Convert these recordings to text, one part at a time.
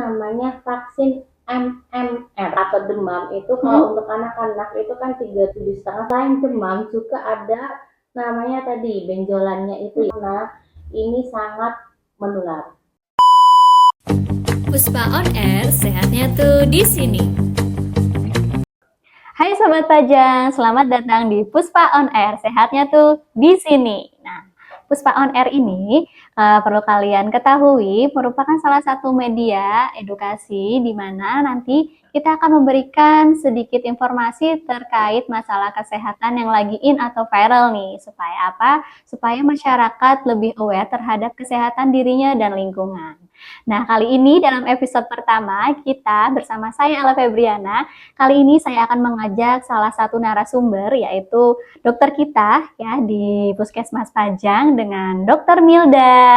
namanya vaksin MMR atau demam itu kalau untuk anak-anak itu kan 37,5. Selain demam juga ada namanya tadi benjolannya itu. Nah, ini sangat menular. Puspa on Air, sehatnya tuh di sini. Hai Sobat Pajang, selamat datang di Puspa on Air, sehatnya tuh di sini. Nah, Puspa on Air ini perlu kalian ketahui merupakan salah satu media edukasi di mana nanti kita akan memberikan sedikit informasi terkait masalah kesehatan yang lagi in atau viral nih. Supaya apa? Supaya masyarakat lebih aware terhadap kesehatan dirinya dan lingkungan. Nah, kali ini dalam episode pertama kita bersama saya Ella Febriana. Kali ini saya akan mengajak salah satu narasumber yaitu dokter kita ya di Puskesmas Pajang dengan Dokter Milda.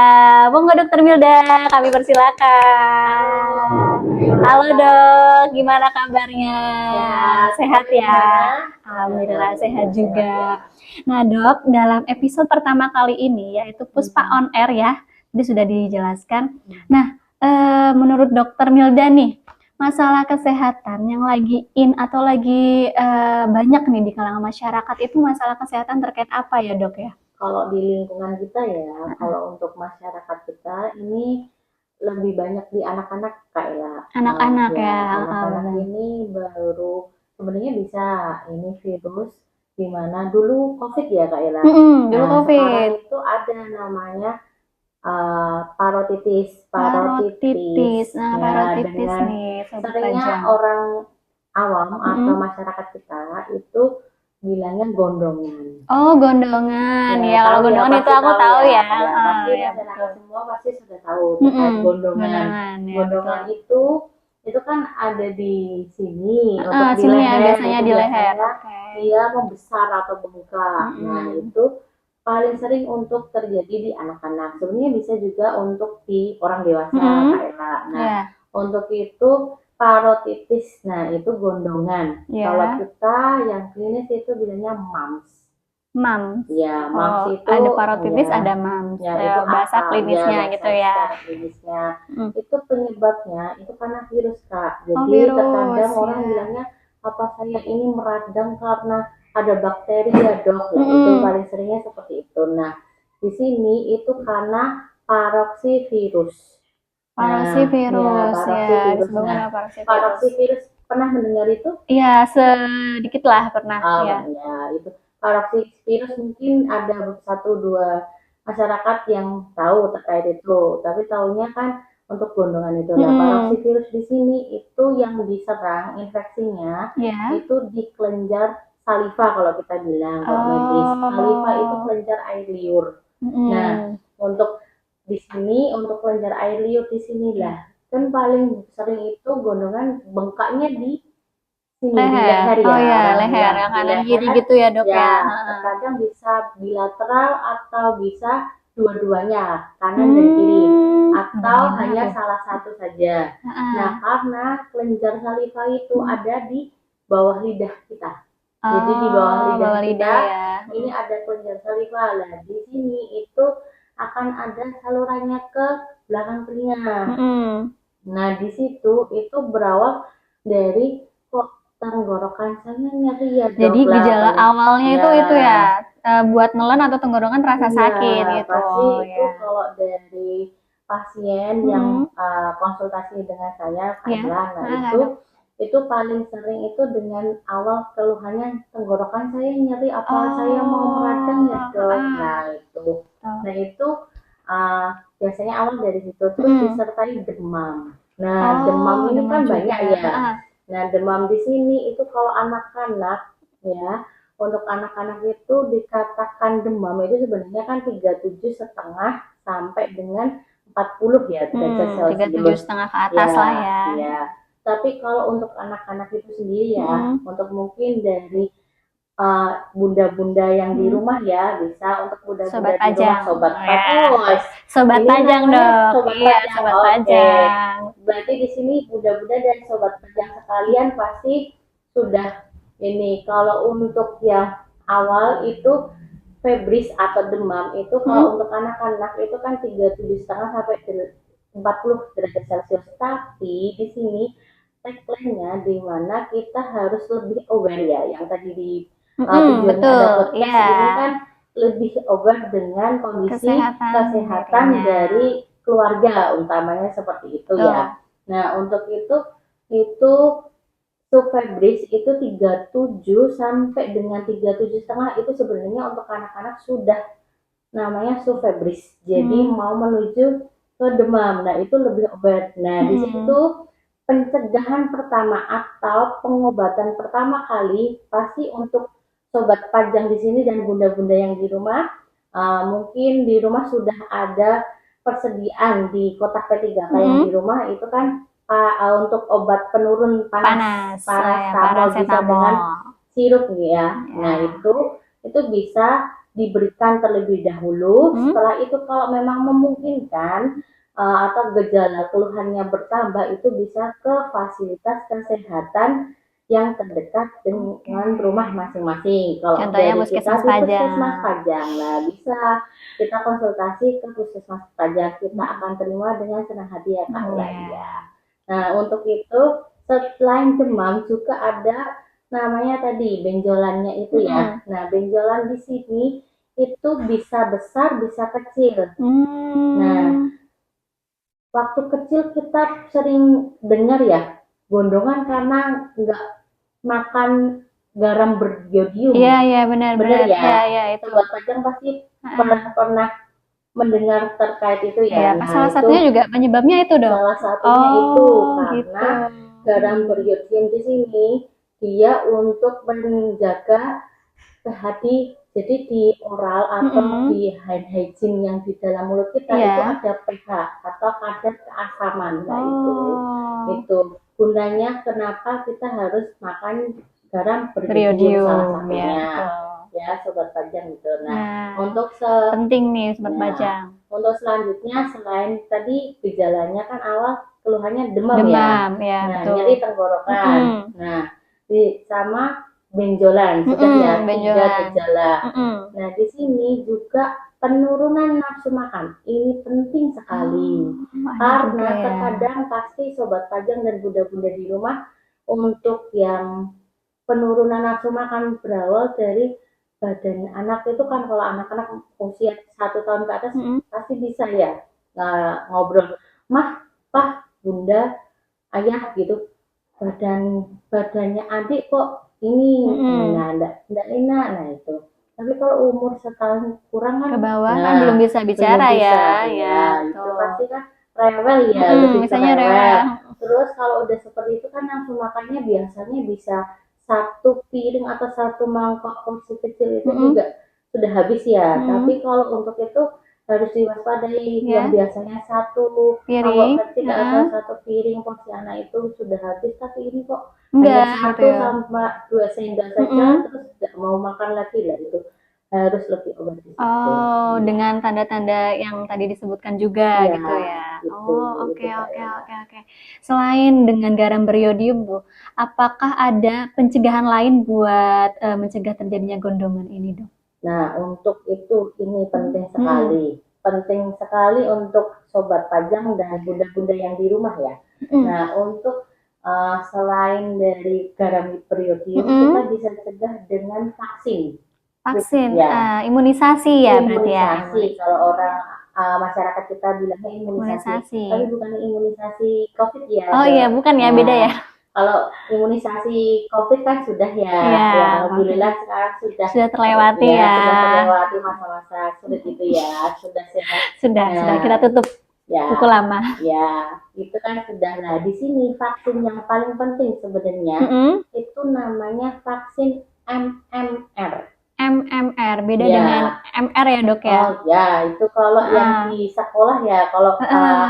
Monggo Dokter Milda, kami persilakan. Halo Dok, gimana kabarnya? Sehat ya? Alhamdulillah sehat juga. Nah Dok, dalam episode pertama kali ini yaitu Puspa on Air ya, ini sudah dijelaskan. Nah, menurut Dokter Milda nih, masalah kesehatan yang lagi in atau lagi banyak nih di kalangan masyarakat itu masalah kesehatan terkait apa ya Dok ya? Kalau di lingkungan kita ya, kalau untuk masyarakat kita ini lebih banyak di anak-anak kayak Anak-anak ya. anak-anak ini baru sebenarnya bisa ini virus di mana dulu COVID ya Kak Ella. Dulu COVID. Sekarang itu ada namanya parotitis. Nah, Ya, parotitis dengan nih, Sobat seringnya Pajang. orang awam atau masyarakat kita itu bilangnya gondongan. Oh, gondongan. Ya, kalau tahu gondongan pasti itu aku tahu ya. Pasti Ya, masyarakat semua pasti sudah tahu terkait gondongan. ya, Gondongan itu kan ada di sini untuk di sini ya, leher. biasanya di leher. Dia membesar atau bengkak. Nah, itu paling sering untuk terjadi di anak-anak. Sebenarnya bisa juga untuk di orang dewasa, Kak Ella. Nah, untuk itu parotitis, nah itu gondongan. Kalau kita yang klinis itu bilangnya MAMS. MAMS. Ya, MAMS itu ada parotitis, ada MAMS. Ya, itu bahasa klinisnya gitu ya. Klinisnya. Itu penyebabnya itu karena virus, Kak. Jadi virus, terkadang orang bilangnya apa saya ini meradang karena ada bakteri ya Dok. Itu paling seringnya seperti itu. Nah, di sini itu karena paroksivirus. Paroksivirus, Paroksivirus pernah mendengar itu? Iya, sedikit lah pernah. Ya, itu paroksivirus mungkin ada 1-2 masyarakat yang tahu terkait itu, tapi tahunya kan untuk gondongan itu. Nah, paroksivirus di sini itu yang diserang infeksinya itu di kelenjar saliva kalau kita bilang kalau medis. Saliva itu kelenjar air liur. Nah, untuk di sini untuk kelenjar air liur di sinilah kan paling sering itu gondongan bengkaknya di sini di leher ya. Leher yang kanan kiri gitu ya Dok ya. Terkadang bisa bilateral atau bisa dua-duanya kanan dan kiri atau hanya salah satu saja. Nah, karena kelenjar saliva itu ada di bawah lidah kita. Jadi di bawah lidah kita ini ada kelenjar saliva. Nah, di sini itu akan ada salurannya ke belakang telinga. Nah, di situ itu berawal dari tenggorokan saya nyeri ya Dok. Jadi gejala awalnya itu ya buat nelen atau tenggorokan terasa sakit gitu. Pasti itu kalau dari pasien yang konsultasi dengan saya itu paling sering itu dengan awal keluhannya tenggorokan saya nyeri apa saya mau meradang ya Dok. Nah itu biasanya awal dari situ terus disertai demam. Nah, demam ini kan banyak ya. Nah, demam di sini itu kalau anak-anak ya, untuk anak-anak itu dikatakan demam itu sebenarnya kan 37,5 sampai dengan 40 ya derajat Celcius. 37,5 ke atas lah ya. Tapi kalau untuk anak-anak itu sendiri ya, untuk mungkin dari bunda-bunda yang di rumah ya, bisa untuk bunda-bunda di rumah Sobat Pajang Dok. Sobat Pajang. Berarti di sini bunda-bunda dan sobat Pajang sekalian pasti sudah ini. Kalau untuk yang awal itu febris atau demam itu kalau untuk anak-anak itu kan 37,5 sampai 40 derajat Celcius. Tapi di sini tagline-nya di mana kita harus lebih aware ya, yang tadi di tujuannya betul, ada podcast ya. ini kan lebih aware dengan kondisi kesehatan dirinya. dari keluarga utamanya seperti itu ya. Nah untuk itu Sufebris itu 37 sampai dengan 37,5 itu sebenarnya untuk anak-anak sudah namanya Sufebris. Jadi mau menuju ke demam. Nah, itu lebih obat. Nah, di situ pencegahan pertama atau pengobatan pertama kali pasti untuk sobat pajang di sini dan bunda-bunda yang di rumah, mungkin di rumah sudah ada persediaan di kotak P3K yang di rumah itu kan untuk obat penurun panas, paracetamol bisa dengan sirup ya. Nah, itu bisa diberikan terlebih dahulu. Setelah itu kalau memang memungkinkan atau gejala keluhannya bertambah itu bisa ke fasilitas kesehatan yang terdekat dengan rumah masing-masing. Kalau contohnya dari kita puskesmas di puskesmas Pajang, nah bisa kita konsultasi ke puskesmas Pajang, kita akan terima dengan senang hati ya Kak Ladia. Nah untuk itu selain demam juga ada namanya tadi benjolannya itu ya. Nah benjolan di sini itu bisa besar bisa kecil. Nah waktu kecil kita sering dengar ya gondongan karena nggak makan garam beriodium. Iya benar ya. Iya itu. Sobat Pajang pasti pernah mendengar terkait itu ya. Nah, salah satunya juga penyebabnya itu dong. Salah satunya itu karena garam beriodium di sini dia untuk menjaga hati, jadi di oral atau di hand hygiene yang di dalam mulut kita itu ada pH atau kadar keasaman. Nah itu gunanya kenapa kita harus makan garam beriodium salah satunya ya sobat pajang gitu. Nah untuk penting nih sobat pajang. Untuk selanjutnya selain tadi gejalanya kan awal keluhannya demam ya. Nah nyeri tenggorokan. Nah sama benjolan sudah ya 3 gejala. Nah di sini juga penurunan nafsu makan ini penting sekali karena terkadang pasti sobat pajang dan bunda-bunda di rumah untuk yang penurunan nafsu makan berawal dari badan anak itu kan kalau anak-anak usia 1 tahun ke atas pasti bisa ya ngobrol mah, pah, bunda, ayah gitu badannya adik kok ini nah enggak enak. Nah itu tapi kalau umur setahun kurang kan ke bawah kan belum bisa bicara ya itu pasti kan rewel ya lebih rewel. Terus kalau udah seperti itu kan nafsu makannya biasanya bisa 1 piring atau 1 mangkok porsi kecil itu juga sudah habis ya. Tapi kalau untuk itu harus diwaspadai yang biasanya 1 piring kecil atau 1 piring porsi anak itu sudah habis, tapi ini kok hanya 1 sama 2 sendok saja terus nggak mau makan lagi lah itu harus lebih obat di situ. Dengan tanda-tanda yang tadi disebutkan juga gitu ya. Oke. Selain dengan garam beriodium Bu, apakah ada pencegahan lain buat mencegah terjadinya gondongan ini Dok? Nah untuk itu ini penting sekali. Penting sekali untuk sobat pajang dan bunda-bunda yang di rumah ya. Nah untuk selain dari garam beriodium kita bisa cegah dengan vaksin ya. Imunisasi ya berarti ya. Imunisasi kalau orang masyarakat kita bilangnya imunisasi. Tapi bukan imunisasi COVID ya. Iya bukan ya, beda ya. Kalau imunisasi COVID kan sudah ya, alhamdulillah sekarang sudah terlewati ya. Sudah terlewati masa-masa sulit itu ya, sudah sehat. Sudah kita tutup pukul lama. Ya, itu kan sudah. Nah di sini vaksin yang paling penting sebenarnya itu namanya vaksin MMR. MMR beda dengan MR ya Dok ya? Oh ya, itu kalau yang di sekolah ya, kalau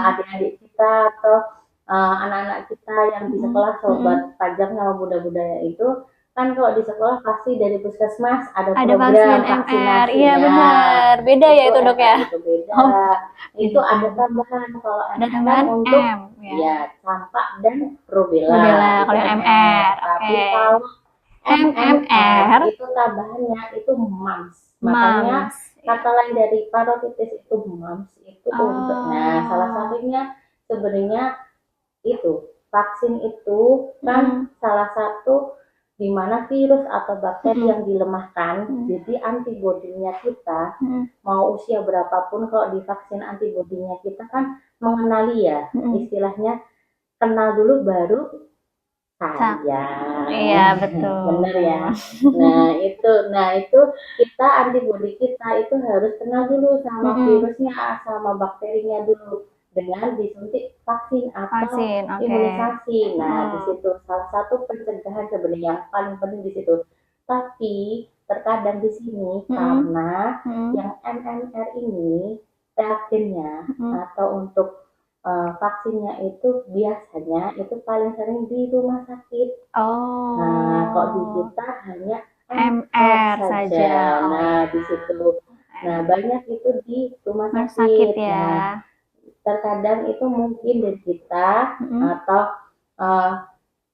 adik-adik kita atau anak-anak kita yang di sekolah sobat pajang sama bunda-bunda itu kan kalau di sekolah pasti dari puskesmas ada program vaksinasi. Iya benar, beda ya itu Dok ya? Itu beda. Itu ada tambahan kalau ada tambahan untuk campak dan rubella. Kalau yang MR, tapi kalau MMR itu tambahannya itu mumps. Makanya kata lain dari parotitis itu mumps itu untuk. Nah, salah satunya sebenarnya itu vaksin itu kan salah satu di mana virus atau bakteri yang dilemahkan. Jadi antibodinya kita mau usia berapapun, kalau divaksin antibodinya kita kan mengenali ya, istilahnya kenal dulu baru sayang. Iya, betul. Bener ya. Nah itu kita antibodi kita itu harus kenal dulu sama virusnya, sama bakterinya dulu dengan disuntik vaksin atau imunisasi. Nah, di situ salah satu pencegahan sebenarnya yang paling penting di situ. Tapi terkadang di sini karena yang MMR ini reagennya atau untuk vaksinnya itu biasanya itu paling sering di rumah sakit. Nah, kok di kita hanya MR saja. Nah, di situ. Nah, banyak itu di rumah sakit ya. Nah, terkadang itu mungkin dari kita atau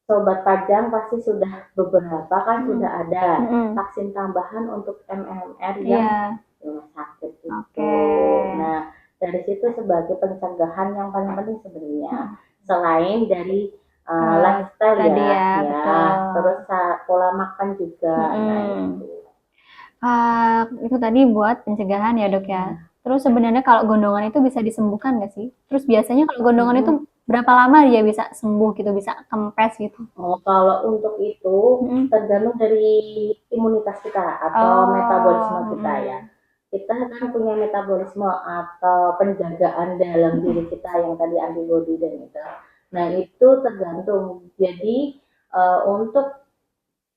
Sobat Pajang pasti sudah beberapa kan sudah ada vaksin tambahan untuk MMR yang rumah sakit itu. Nah, dari situ sebagai pencegahan yang paling penting sebenarnya selain dari lifestyle terus pola makan juga. Itu tadi buat pencegahan ya dok ya. Terus sebenarnya kalau gondongan itu bisa disembuhkan nggak sih? Terus biasanya kalau gondongan itu berapa lama dia bisa sembuh gitu, bisa kempes gitu? Kalau untuk itu tergantung dari imunitas kita atau metabolisme kita ya. Kita kan punya metabolisme atau penjagaan dalam diri kita yang tadi antibodi dan itu. Nah itu tergantung. Jadi untuk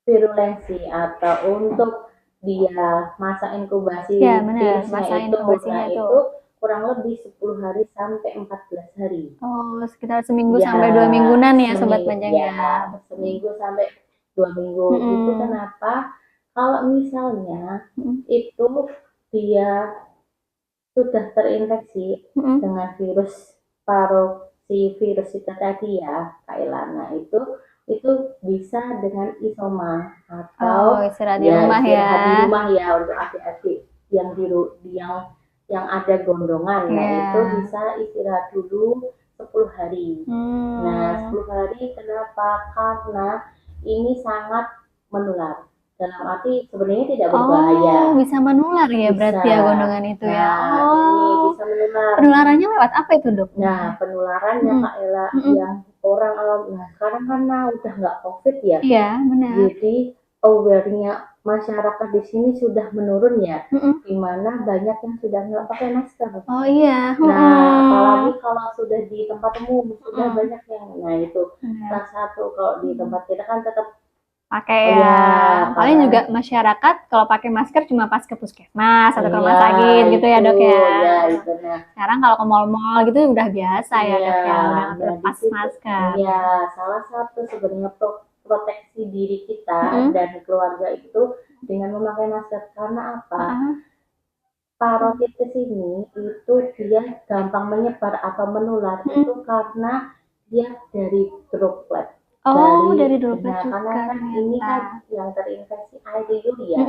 virulensi atau untuk dia masa inkubasi virusnya itu kurang lebih 10 hari sampai 14 hari. Sekitar seminggu sampai 2 mingguan ya Sobat Pajang ya. Seminggu sampai 2 minggu. Itu kenapa? Kalau misalnya itu dia sudah terinfeksi dengan virus virus itu tadi ya, Kak Ilana, itu bisa dengan isoma atau istirahat di rumah ya untuk adik-adik yang ada gondongan. Nah itu bisa istirahat dulu 10 hari. Nah 10 hari kenapa? Karena ini sangat menular. Dalam arti sebenarnya tidak berbahaya. Bisa menular ya berarti ya gondongan itu ya. Ini bisa menular. Penularannya lewat apa itu dok? Nah penularannya Kak Ella yang orang sekarang karena udah nggak COVID ya. Iya benar. Jadi aware-nya masyarakat di sini sudah menurun ya, dimana banyak yang sudah nggak pakai masker. Iya. Nah, apalagi kalau sudah di tempat umum sudah banyak yang, nah itu salah satu. Kalau di tempat kita kan tetap pakai paling juga masyarakat kalau pakai masker cuma pas ke puskesmas atau ke rumah sakit gitu ya dok ya. Sekarang kalau ke mall-mall gitu udah biasa ya dok ya, udah lepas masker. Iya, salah satu sebenarnya proteksi diri kita dan keluarga itu dengan memakai masker. Karena apa? Parotitis ini itu dia gampang menyebar atau menular itu karena dia dari droplet. Dari droplet juga. Karena kan ini kan yang terinfeksi air liur ya,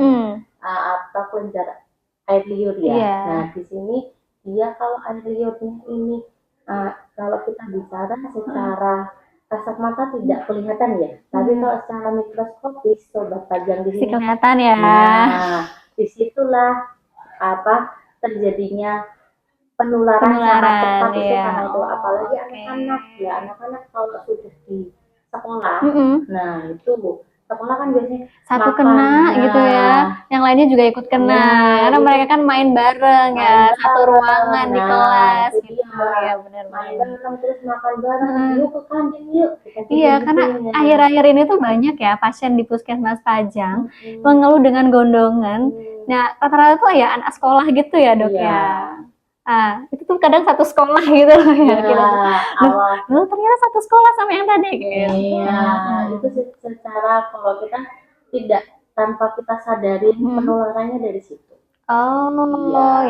atau kelenjar air liur ya. Nah di sini dia kalau air liurnya ini kalau kita bicara secara kasat mata tidak kelihatan ya, tapi kalau secara mikroskopis Sobat Pajang di sini kelihatan ya. Nah, disitulah terjadinya penularan sangat cepat itu karena itu, apalagi anak-anak ya. Anak-anak kalau sudah di sekolah, nah itu sekolah kan biasanya satu kena gitu ya, yang lainnya juga ikut kena karena mereka kan main bareng ya, satu ruangan di kelas gitu ya. Benar, main bareng terus makan bareng, yuk ke kantin yuk. Iya, karena akhir-akhir ini tuh banyak ya pasien di Puskesmas Pajang mengeluh dengan gondongan. Nah rata-rata tuh ya anak sekolah gitu ya dok ya. Itu tuh kadang satu sekolah gitu loh ya. Ternyata satu sekolah sama yang tadi gitu. Iya, itu secara kalau kita tidak tanpa kita sadarin penularannya dari situ.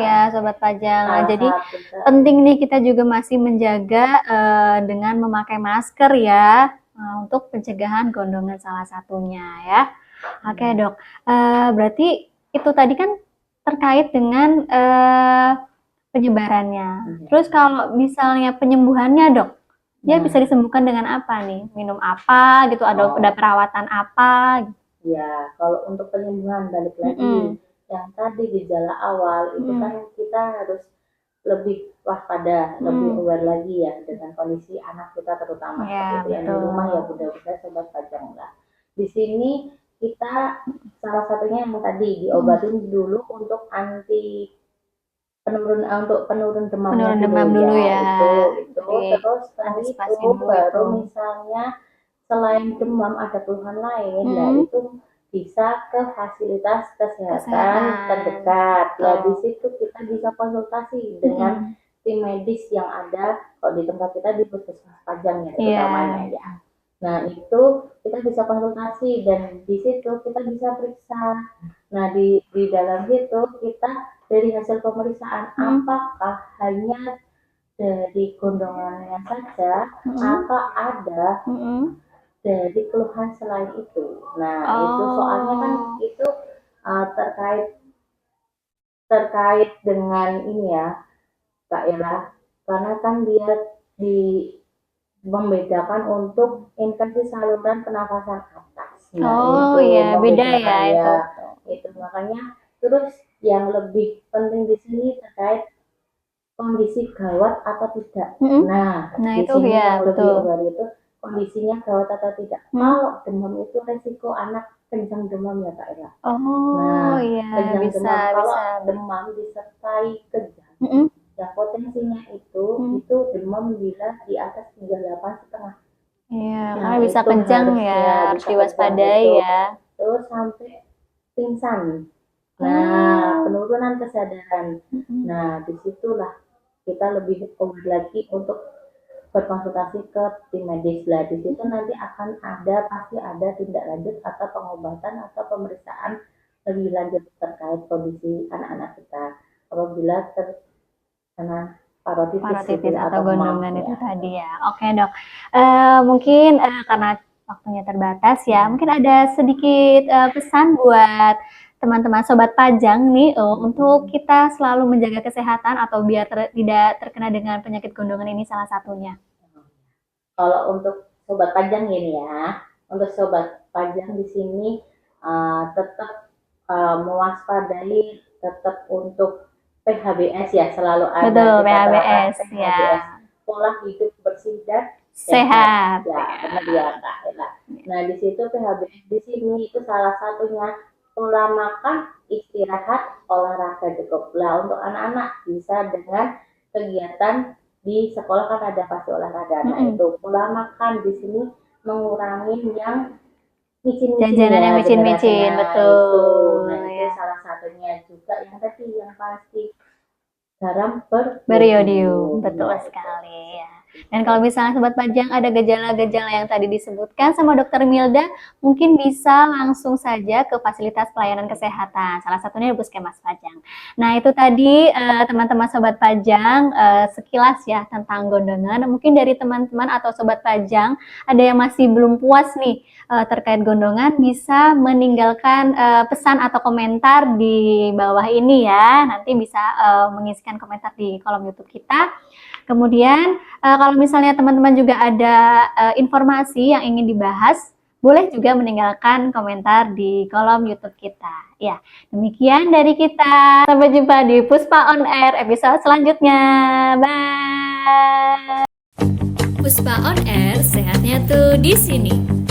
Ya Sobat Pajang. Nah, jadi penting nih kita juga masih menjaga dengan memakai masker ya untuk pencegahan gondongan salah satunya ya. Oke dok, berarti itu tadi kan terkait dengan penyebarannya. Iya. Terus kalau misalnya penyembuhannya, Dok, dia Nah, bisa disembuhkan dengan apa nih? Minum apa gitu? Ada perawatan apa? ya, kalau untuk penyembuhan balik lagi, Mm-mm. yang tadi gejala awal itu kan kita harus lebih waspada, lebih Mm. aware lagi ya dengan kondisi anak kita terutama Ya, seperti itu yang di betul. rumah ya bunda-bunda sobat pajang lah. Di sini kita salah satunya yang tadi diobatin dulu untuk penurun demamnya Penurun demam dulu ya. itu Jadi, terus setelah antisipasi itu dulu baru itu. misalnya selain demam ada keluhan lain, nah itu bisa ke fasilitas kesehatan terdekat. Ya di situ kita bisa konsultasi dengan tim medis yang ada kalau di tempat kita di puskesmas Pajang ya utamanya ya. Nah itu kita bisa konsultasi dan di situ kita bisa periksa. Nah di dalam situ kita dari hasil pemeriksaan apakah hanya dari gondongannya saja atau ada dari keluhan selain itu. Nah itu soalnya kan itu terkait dengan ini ya Kak Ella, karena kan dia di membedakan untuk infeksi saluran pernafasan atas. Nah, itu iya, beda ya membedakannya. itu. Itu makanya terus yang lebih penting di sini terkait kondisi gawat atau tidak. Nah di itu sini ya, yang lebih betul. aware itu kondisinya gawat atau tidak. Kalau demam itu resiko anak kencang demam ya Kak Ella. Oh, Nah, iya, kencang bisa, demam kalau bisa. demam disertai kejang, ya potensinya itu demam bila di atas 38,5. Iya, Nah, karena bisa itu kejang ya, harusnya harus bisa diwaspadai kejang itu. ya. Terus sampai pingsan. Nah, penurunan kesadaran. Nah, disitulah kita lebih aware lagi untuk berkonsultasi ke tim medis lah. Di situ nanti pasti ada tindak lanjut atau pengobatan atau pemeriksaan lebih lanjut terkait kondisi anak-anak kita apabila terkena Paratitis atau gondongan itu ya. tadi ya. Oke, Dok. Mungkin karena waktunya terbatas ya, mungkin ada sedikit pesan buat teman-teman sobat pajang nih untuk kita selalu menjaga kesehatan atau biar tidak terkena dengan penyakit gondongan ini salah satunya. Kalau untuk sobat pajang ini ya, untuk sobat pajang di sini tetap mewaspadai, tetap untuk PHBS ya selalu ada. Betul, kita PHBS PHBS, ya. pola hidup bersih dan Sehat. Ya, benar ya Kak Ella. Nah di situ PHBS di sini itu salah satunya pola makan, istirahat, olahraga cukup. Lah untuk anak-anak bisa dengan kegiatan di sekolah kan ada pasti olahraga. Nah itu pola makan di sini mengurangi yang micin-micin Jajanan yang ya, micin-micin, Nah, betul. Nah itu salah satunya juga yang tadi yang pasti garam beriodium, betul sekali ya. Dan kalau misalnya sobat pajang ada gejala-gejala yang tadi disebutkan sama Dokter Milda, mungkin bisa langsung saja ke fasilitas pelayanan kesehatan. Salah satunya di Puskesmas Pajang. Nah itu tadi teman-teman sobat pajang sekilas ya tentang gondongan. Mungkin dari teman-teman atau sobat pajang ada yang masih belum puas nih terkait gondongan, bisa meninggalkan pesan atau komentar di bawah ini ya. Nanti bisa mengisikan komentar di kolom YouTube kita. Kemudian kalau misalnya teman-teman juga ada informasi yang ingin dibahas, boleh juga meninggalkan komentar di kolom YouTube kita. Ya, demikian dari kita. Sampai jumpa di Puspa On Air episode selanjutnya. Bye. Puspa On Air, sehatnya tuh di sini.